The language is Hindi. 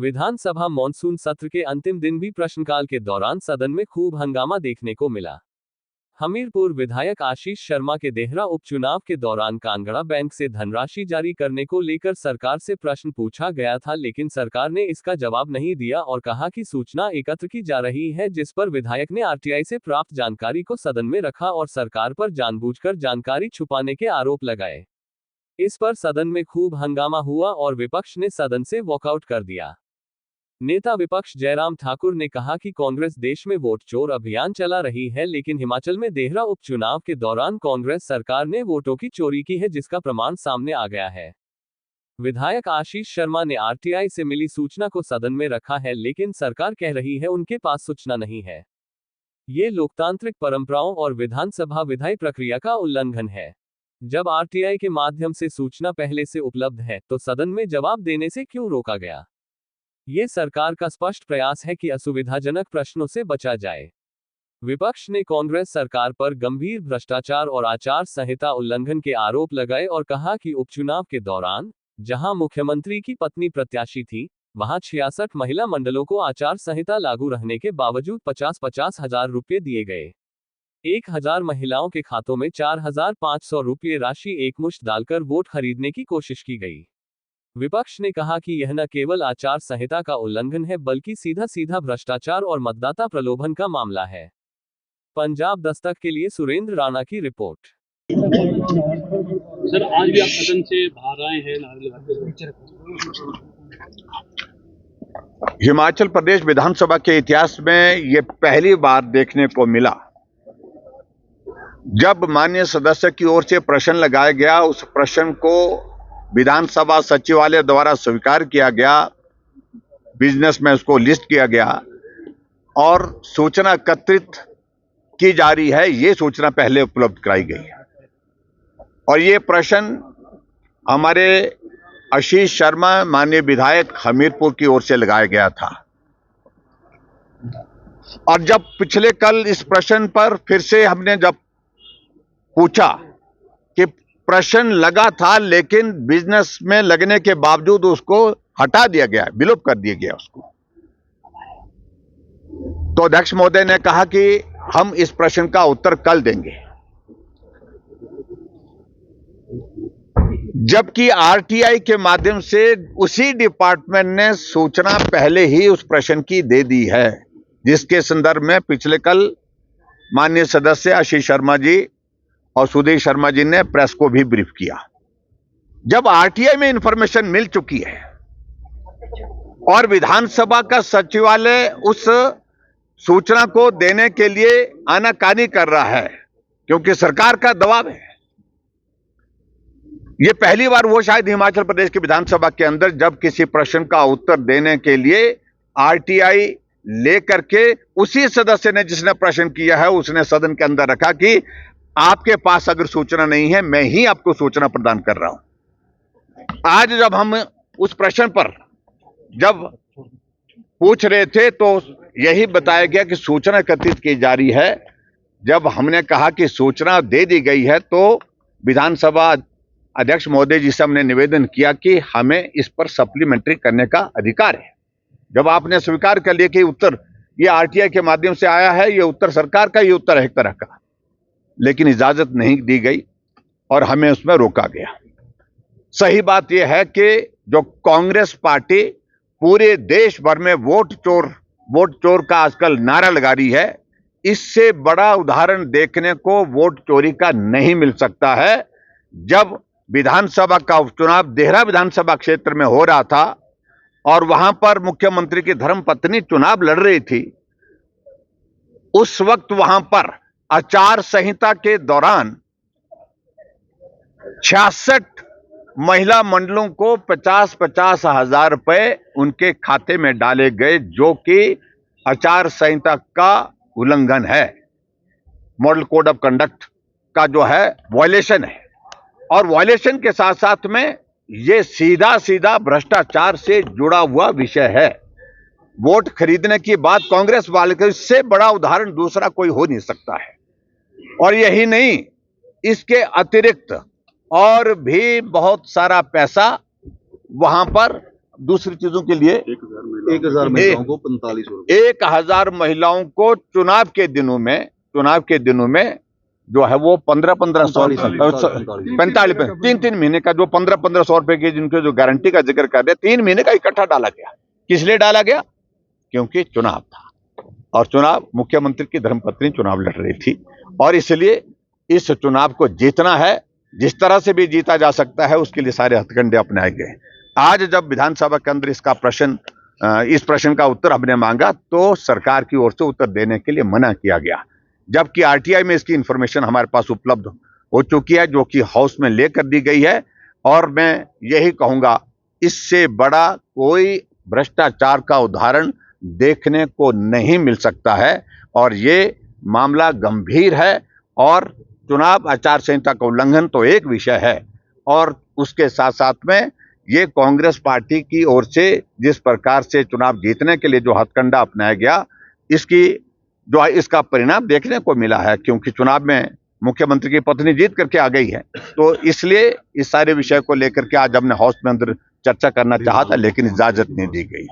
विधानसभा मॉनसून सत्र के अंतिम दिन भी प्रश्नकाल के दौरान सदन में खूब हंगामा देखने को मिला। हमीरपुर विधायक आशीष शर्मा के देहरा उपचुनाव के दौरान कांगड़ा बैंक से धनराशि जारी करने को लेकर सरकार से प्रश्न पूछा गया था, लेकिन सरकार ने इसका जवाब नहीं दिया और कहा कि सूचना एकत्र की जा रही है, जिस पर विधायक ने आरटीआई से प्राप्त जानकारी को सदन में रखा और सरकार पर जानबूझकर जानकारी छुपाने के आरोप लगाए। इस पर सदन में खूब हंगामा हुआ और विपक्ष ने सदन से वॉकआउट कर दिया। नेता विपक्ष जयराम ठाकुर ने कहा कि कांग्रेस देश में वोट चोर अभियान चला रही है, लेकिन हिमाचल में देहरा उपचुनाव के दौरान कांग्रेस सरकार ने वोटों की चोरी की है, जिसका प्रमाण सामने आ गया है। विधायक आशीष शर्मा ने आरटीआई से मिली सूचना को सदन में रखा है, लेकिन सरकार कह रही है उनके पास सूचना नहीं है। ये लोकतांत्रिक परंपराओं और विधानसभा विधायी प्रक्रिया का उल्लंघन है। जब आरटीआई के माध्यम से सूचना पहले से उपलब्ध है तो सदन में जवाब देने से क्यों रोका गया? ये सरकार का स्पष्ट प्रयास है कि असुविधाजनक प्रश्नों से बचा जाए। विपक्ष ने कांग्रेस सरकार पर गंभीर भ्रष्टाचार और आचार संहिता उल्लंघन के आरोप लगाए और कहा कि उपचुनाव के दौरान जहां मुख्यमंत्री की पत्नी प्रत्याशी थी, वहां 66 महिला मंडलों को आचार संहिता लागू रहने के बावजूद 50-50 हजार रुपये दिए गए। 1000 महिलाओं के खातों में 4500 रुपये राशि एकमुश्त डालकर वोट खरीदने की कोशिश की गई। विपक्ष ने कहा कि यह न केवल आचार संहिता का उल्लंघन है, बल्कि सीधा सीधा भ्रष्टाचार और मतदाता प्रलोभन का मामला है। पंजाब दस्तक के लिए सुरेंद्र राणा की रिपोर्ट। सर, आज भी आप सदन से बाहर आए हैं नारे लगाते हुए। हिमाचल प्रदेश विधानसभा के इतिहास में ये पहली बार देखने को मिला जब माननीय सदस्य की ओर से प्रश्न लगाया गया, उस प्रश्न को विधानसभा सचिवालय द्वारा स्वीकार किया गया, बिजनेस में उसको लिस्ट किया गया और सूचना एकत्रित की जा रही है। ये सूचना पहले उपलब्ध कराई गई है और ये प्रश्न हमारे आशीष शर्मा माननीय विधायक हमीरपुर की ओर से लगाया गया था। और जब पिछले कल इस प्रश्न पर फिर से हमने जब पूछा कि प्रश्न लगा था, लेकिन बिजनेस में लगने के बावजूद उसको हटा दिया गया, विलोप कर दिया गया उसको, तो अध्यक्ष महोदय ने कहा कि हम इस प्रश्न का उत्तर कल देंगे। जबकि आरटीआई के माध्यम से उसी डिपार्टमेंट ने सूचना पहले ही उस प्रश्न की दे दी है, जिसके संदर्भ में पिछले कल माननीय सदस्य आशीष शर्मा जी और सुधीर शर्मा जी ने प्रेस को भी ब्रीफ किया। जब आरटीआई में इंफॉर्मेशन मिल चुकी है और विधानसभा का सचिवालय उस सूचना को देने के लिए आनाकानी कर रहा है क्योंकि सरकार का दबाव है, यह पहली बार वो शायद हिमाचल प्रदेश की विधानसभा के अंदर जब किसी प्रश्न का उत्तर देने के लिए आरटीआई लेकर के उसी सदस्य ने जिसने प्रश्न किया है उसने सदन के अंदर रखा कि आपके पास अगर सूचना नहीं है, मैं ही आपको सूचना प्रदान कर रहा हूं। आज जब हम उस प्रश्न पर जब पूछ रहे थे तो यही बताया गया कि सूचना एकत्रित की जा रही है। जब हमने कहा कि सूचना दे दी गई है तो विधानसभा अध्यक्ष महोदय जी से हमने निवेदन किया कि हमें इस पर सप्लीमेंट्री करने का अधिकार है। जब आपने स्वीकार कर लिया कि उत्तर ये आरटीआई के माध्यम से आया है, ये उत्तर सरकार का, ये उत्तर है एक तरह का, लेकिन इजाजत नहीं दी गई और हमें उसमें रोका गया। सही बात यह है कि जो कांग्रेस पार्टी पूरे देश भर में वोट चोर का आजकल नारा लगा रही है, इससे बड़ा उदाहरण देखने को वोट चोरी का नहीं मिल सकता है। जब विधानसभा का उपचुनाव देहरा विधानसभा क्षेत्र में हो रहा था और वहां पर मुख्यमंत्री की धर्मपत्नी चुनाव लड़ रही थी, उस वक्त वहां पर आचार संहिता के दौरान 66 महिला मंडलों को 50-50 हजार रुपए उनके खाते में डाले गए, जो कि आचार संहिता का उल्लंघन है, मॉडल कोड ऑफ कंडक्ट का जो है वायलेशन है। और वायलेशन के साथ साथ में ये सीधा सीधा भ्रष्टाचार से जुड़ा हुआ विषय है। वोट खरीदने की बात कांग्रेस वाले के, इससे बड़ा उदाहरण दूसरा कोई हो नहीं सकता है। और यही नहीं, इसके अतिरिक्त और भी बहुत सारा पैसा वहां पर दूसरी चीजों के लिए 1000 महिलाओं को 45 रुपए। 1000 महिलाओं को चुनाव के दिनों में जो है वो 1500 45 3 महीने का जो 1500 रुपए की जिनके जो गारंटी का जिक्र कर रहे 3 महीने का इकट्ठा डाला गया। किस लिए डाला गया? क्योंकि चुनाव था और चुनाव मुख्यमंत्री की धर्मपत्नी चुनाव लड़ रही थी और इसलिए इस चुनाव को जीतना है, जिस तरह से भी जीता जा सकता है उसके लिए सारे हथकंडे अपनाए गए। आज जब विधानसभा के अंदर इस प्रश्न का उत्तर हमने मांगा तो सरकार की ओर से उत्तर देने के लिए मना किया गया, जबकि आरटीआई में इसकी इंफॉर्मेशन हमारे पास उपलब्ध हो चुकी है जो कि हाउस में लेकर दी गई है। और मैं यही कहूंगा, इससे बड़ा कोई भ्रष्टाचार का उदाहरण देखने को नहीं मिल सकता है और ये मामला गंभीर है। और चुनाव आचार संहिता का उल्लंघन तो एक विषय है और उसके साथ साथ में ये कांग्रेस पार्टी की ओर से जिस प्रकार से चुनाव जीतने के लिए जो हथकंडा अपनाया गया, इसका परिणाम देखने को मिला है, क्योंकि चुनाव में मुख्यमंत्री की पत्नी जीत करके आ गई है। तो इसलिए इस सारे विषय को लेकर के आज हमने हाउस में अंदर चर्चा करना चाहा था, लेकिन इजाजत नहीं दी गई।